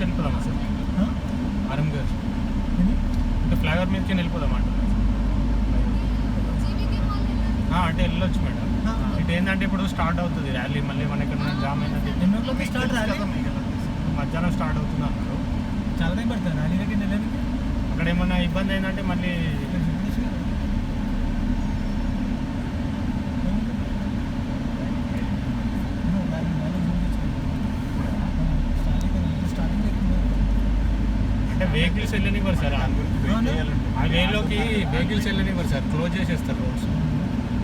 వెళ్ళిపోదామా సార్ ఆరంగర్ అంటే ఫ్లైఓవర్ మీదకి వెళ్ళిపోదాం అంటున్నాను అంటే వెళ్ళొచ్చు మేడం ఇటు ఏంటంటే ఇప్పుడు స్టార్ట్ అవుతుంది ర్యాలీ మళ్ళీ మన ఇక్కడ జామ్ అయిందంటే స్టార్ట్ ర్యాలీ మధ్యాహ్నం స్టార్ట్ అవుతుంది అన్నారు చాలా టైం పడుతుంది ర్యాలీ దగ్గర వెళ్ళడానికి అక్కడ ఏమన్నా ఇబ్బంది అయిందంటే మళ్ళీ అంటే వెహికల్స్ వెళ్ళనివ్వరు సార్ ఆ వేలోకి వెహికల్స్ వెళ్ళనివ్వరు సార్ క్లోజ్ చేసేస్తారు రోడ్స్